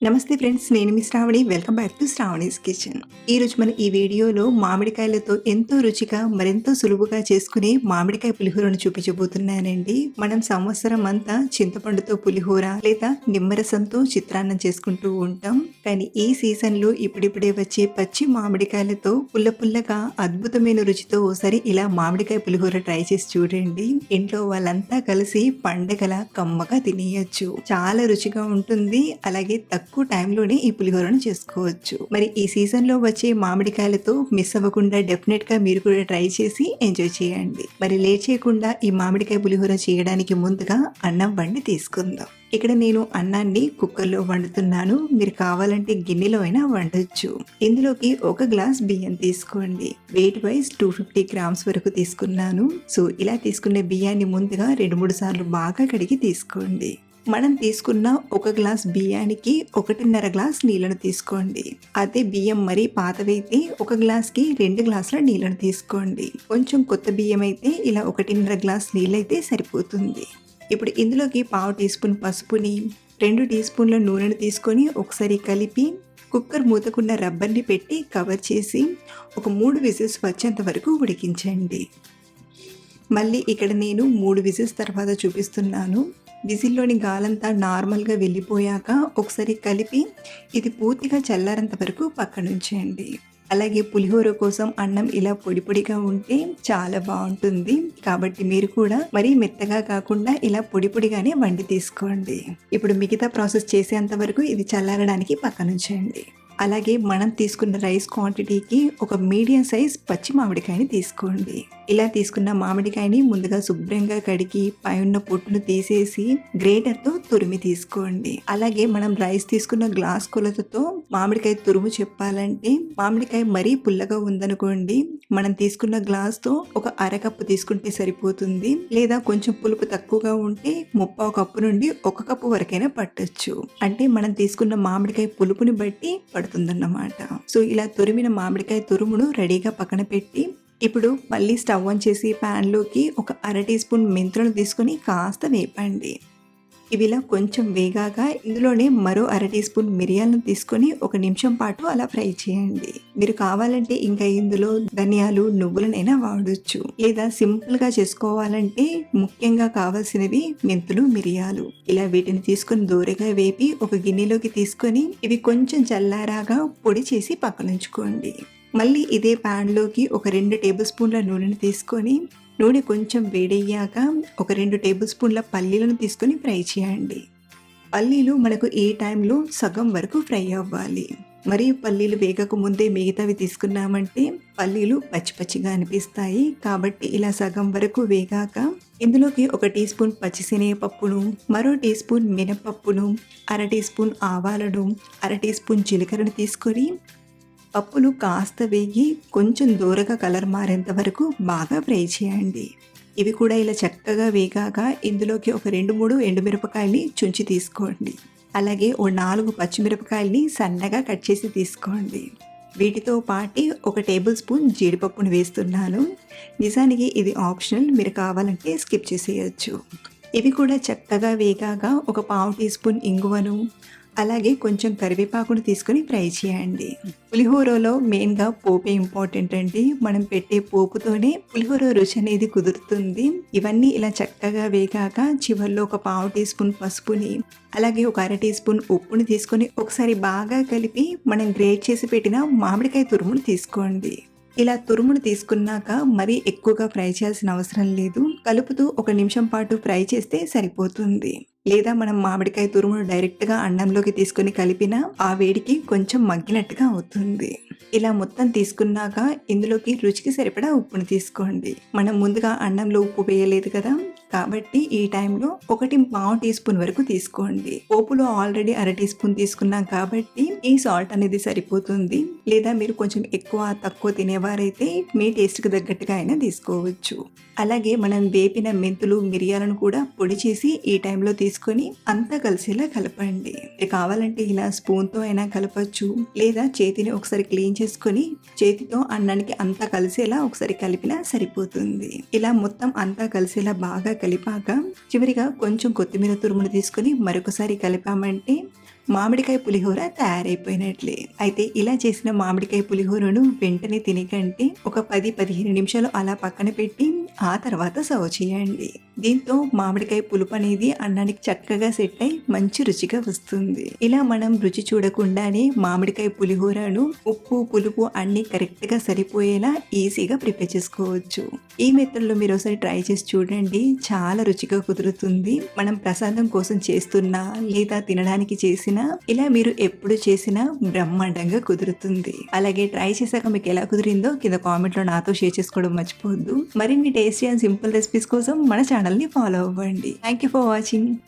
నమస్తే ఫ్రెండ్స్, నేను మీ Sravani. Welcome back to Sravani's kitchen. ఈరోజు మన ఈ వీడియోలో మామిడికాయలతో ఎంతో రుచిగా మరెంతో సులువుగా చేసుకునే మామిడికాయ పులిహోరను చూపించబోతున్నానండి. మనం సంవత్సరం అంతా చింతపండుతో పులిహోర లేదా నిమ్మరసంతో చిత్రాన్నం చేసుకుంటూ ఉంటాం. కానీ ఈ సీజన్లో ఇప్పుడిప్పుడే వచ్చే పచ్చి మామిడికాయలతో పుల్ల పుల్లగా అద్భుతమైన రుచితో ఓసారి ఇలా మామిడికాయ పులిహోర ట్రై చేసి చూడండి. ఇంట్లో వాళ్ళంతా కలిసి పండగల కమ్మగా తినేయచ్చు. చాలా రుచిగా ఉంటుంది. అలాగే తక్కువ టైంలోనే ఈ పులిహోరను చేసుకోవచ్చు. మరి ఈ సీజన్ లో వచ్చే మామిడికాయలతో మిస్ అవ్వకుండా డెఫినెట్ గా మీరు కూడా ట్రై చేసి ఎంజాయ్ చేయండి. మరి లేట్ చేయకుండా ఈ మామిడికాయ పులిహోర చేయడానికి ముందుగా అన్నం వండి తీసుకుందాం. ఇక్కడ నేను అన్నాన్ని కుక్కర్లో వండుతున్నాను. మీరు కావాలంటే గిన్నెలో అయినా వండొచ్చు. ఇందులోకి 1 గ్లాస్ బియ్యం తీసుకోండి. వెయిట్ వైజ్ 250 గ్రామ్స్ వరకు తీసుకున్నాను. సో ఇలా తీసుకున్న బియ్యాన్ని ముందుగా 2-3 సార్లు బాగా కడిగి తీసుకోండి. మనం తీసుకున్న 1 గ్లాస్ బియ్యానికి 1.5 గ్లాస్ నీళ్ళను తీసుకోండి. అదే బియ్యం మరీ పాతవైతే 1 గ్లాస్కి 2 గ్లాసుల నీళ్ళను తీసుకోండి. కొంచెం కొత్త బియ్యం అయితే ఇలా 1.5 గ్లాస్ నీళ్ళైతే సరిపోతుంది. ఇప్పుడు ఇందులోకి 1/2 టీ స్పూన్ పసుపుని, 2 టీ స్పూన్ల నూనెను తీసుకొని ఒకసారి కలిపి కుక్కర్ మూతకున్న రబ్బర్ని పెట్టి కవర్ చేసి ఒక 3 విజిల్స్ వచ్చేంత వరకు ఉడికించండి. మళ్ళీ ఇక్కడ నేను 3 విజిల్స్ తర్వాత చూపిస్తున్నాను. విజిల్లోని గాలంతా నార్మల్గా వెళ్ళిపోయాక ఒకసారి కలిపి ఇది పూర్తిగా చల్లారేంత వరకు పక్కనుంచండి. అలాగే పులిహోర కోసం అన్నం ఇలా పొడి పొడిగా ఉంటే చాలా బాగుంటుంది. కాబట్టి మీరు కూడా మరీ మెత్తగా కాకుండా ఇలా పొడి పొడిగానే వండి తీసుకోండి. ఇప్పుడు మిగతా ప్రాసెస్ చేసేంత వరకు ఇది చల్లారడానికి పక్కనుంచండి. అలాగే మనం తీసుకున్న రైస్ క్వాంటిటీకి ఒక మీడియం సైజ్ పచ్చి మామిడికాయని తీసుకోండి. ఇలా తీసుకున్న మామిడికాయని ముందుగా శుభ్రంగా కడిగి పైన పొట్టును తీసేసి గ్రేటర్తో తురిమి తీసుకోండి. అలాగే మనం రైస్ తీసుకున్న గ్లాస్ కొలతతో మామిడికాయ తురుము చెప్పాలంటే, మామిడికాయ మరీ పుల్లగా ఉందనుకోండి, మనం తీసుకున్న గ్లాస్తో ఒక 1/2 కప్పు తీసుకుంటే సరిపోతుంది. లేదా కొంచెం పులుపు తక్కువగా ఉంటే 3/4 కప్పు నుండి 1 కప్పు వరకైనా పట్టొచ్చు. అంటే మనం తీసుకున్న మామిడికాయ పులుపుని బట్టి పడుతుందన్నమాట. సో ఇలా తురిమిన మామిడికాయ తురుమును రెడీగా పక్కన పెట్టి ఇప్పుడు మళ్ళీ స్టవ్ ఆన్ చేసి ప్యాన్లోకి ఒక 1/2 టీ స్పూన్ మెంతులను తీసుకొని కాస్త వేపండి. ఇవి ఇలా కొంచెం వేగాక ఇందులోనే మరో 1/2 టీ స్పూన్ మిరియాలను తీసుకొని 1 నిమిషం పాటు అలా ఫ్రై చేయండి. మీరు కావాలంటే ఇంకా ఇందులో ధనియాలు, నువ్వులనైనా వాడొచ్చు. లేదా సింపుల్గా చేసుకోవాలంటే ముఖ్యంగా కావాల్సినవి మెంతులు, మిరియాలు. ఇలా వీటిని తీసుకొని దూరగా వేపి ఒక గిన్నెలోకి తీసుకొని ఇవి కొంచెం చల్లారాగా పొడి చేసి పక్కనుంచుకోండి. మళ్ళీ ఇదే ప్యాన్లోకి ఒక 2 టేబుల్ స్పూన్ల నూనెను తీసుకొని నూనె కొంచెం వేడయ్యాక ఒక 2 టేబుల్ స్పూన్ల పల్లీలను తీసుకొని ఫ్రై చేయండి. పల్లీలు మనకు ఈ టైంలో సగం వరకు ఫ్రై అవ్వాలి. మరియు పల్లీలు వేగక ముందే మిగతావి తీసుకున్నామంటే పల్లీలు పచ్చి పచ్చిగా అనిపిస్తాయి. కాబట్టి ఇలా సగం వరకు వేగాక ఇందులోకి 1 టీ స్పూన్ పచ్చిశనగపప్పును, మరో టీ స్పూన్ మినపప్పును, 1/2 టీ స్పూన్ ఆవాలను, 1/2 టీ స్పూన్ జీలకర్రను తీసుకొని పప్పులు కాస్త వేగి కొంచెం దూరగా కలర్ మారేంత వరకు బాగా ఫ్రై చేయండి. ఇవి కూడా ఇలా చక్కగా వేగాక ఇందులోకి ఒక 2-3 ఎండుమిరపకాయల్ని చుంచి తీసుకోండి. అలాగే ఓ 4 పచ్చిమిరపకాయల్ని సన్నగా కట్ చేసి తీసుకోండి. వీటితో పాటు 1 టేబుల్ స్పూన్ జీడిపప్పును వేస్తున్నాను. నిజానికి ఇది ఆప్షనల్, మీరు కావాలంటే స్కిప్ చేసేయచ్చు. ఇవి కూడా చక్కగా వేగాక ఒక 1/2 టీ స్పూన్ ఇంగువను, అలాగే కొంచెం కరివేపాకును తీసుకొని ఫ్రై చేయండి. పులిహోరలో మెయిన్గా పోపే ఇంపార్టెంట్ అండి. మనం పెట్టే పోపుతోనే పులిహోర రుచి అనేది కుదురుతుంది. ఇవన్నీ ఇలా చక్కగా వేగాక చివరిలో ఒక 1/2 టీ స్పూన్ పసుపుని, అలాగే ఒక 1/2 టీ స్పూన్ ఉప్పుని తీసుకొని ఒకసారి బాగా కలిపి మనం గ్రేట్ చేసి పెట్టిన మామిడికాయ తురుమును తీసుకోండి. ఇలా తురుమును తీసుకున్నాక మరీ ఎక్కువగా ఫ్రై చేయాల్సిన అవసరం లేదు. కలుపుతూ 1 నిమిషం పాటు ఫ్రై చేస్తే సరిపోతుంది. లేదా మనం మామిడికాయ తురుమును డైరెక్ట్గా అన్నంలోకి తీసుకొని కలిపినా ఆ వేడికి కొంచెం మగ్గినట్టుగా అవుతుంది. ఇలా మొత్తం తీసుకున్నాక ఇందులోకి రుచికి సరిపడా ఉప్పును తీసుకోండి. మనం ముందుగా అన్నంలో ఉప్పు వేయలేదు కదా, కాబట్టి ఈ టైంలో 1/4 టీ స్పూన్ వరకు తీసుకోండి. పోపులో ఆల్రెడీ 1/2 టీ స్పూన్ తీసుకున్నాం కాబట్టి ఈ సాల్ట్ అనేది సరిపోతుంది. లేదా మీరు కొంచెం ఎక్కువ తక్కువ తినేవారైతే మీ టేస్ట్కి తగ్గట్టుగా అయినా తీసుకోవచ్చు. అలాగే మనం వేపిన మెంతులు, మిరియాలను కూడా పొడి చేసి ఈ టైంలో తీసుకొని అంతా కలిసేలా కలపండి. కావాలంటే ఇలా స్పూన్తో అయినా కలపచ్చు. లేదా చేతిని ఒకసారి క్లీన్ చేసుకొని చేతితో అన్నానికి అంతా కలిసేలా ఒకసారి కలిపినా సరిపోతుంది. ఇలా మొత్తం అంతా కలిసేలా బాగా కలిపాక చివరిగా కొంచెం కొత్తిమీర తురుమును తీసుకొని మరొకసారి కలిపామంటే మామిడికాయ పులిహోర తయారైపోయినట్లే. అయితే ఇలా చేసిన మామిడికాయ పులిహోరను వెంటనే తినకంటే ఒక 10-15 నిమిషాలు అలా పక్కన పెట్టి ఆ తర్వాత సర్వ్ చేయండి. దీంతో మామిడికాయ పులుపు అనేది అన్నానికి చక్కగా సెట్ అయి మంచి రుచిగా వస్తుంది. ఇలా మనం రుచి చూడకుండానే మామిడికాయ పులిహోరను ఉప్పు, పులుపు అన్నీ కరెక్ట్‌గా సరిపోయేలా ఈజీగా ప్రిపేర్ చేసుకోవచ్చు. ఈ మెథడ్‌లో మీరు ఒకసారి ట్రై చేసి చూడండి. చాలా రుచిగా కుదురుతుంది. మనం ప్రసాదం కోసం చేస్తున్నా లేదా తినడానికి చేసినా ఇలా మీరు ఎప్పుడు చేసినా బ్రహ్మాండంగా కుదురుతుంది. అలాగే ట్రై చేశాక మీకు ఎలా కుదిరిందో కింద కామెంట్‌లో నాతో షేర్ చేసుకోవడం మర్చిపోవద్దు. మరిన్ని టేస్టీ అండ్ సింపుల్ రెసిపీస్ కోసం మన ఛానల్‌ని ఫాలో అవ్వండి. Thank you for watching.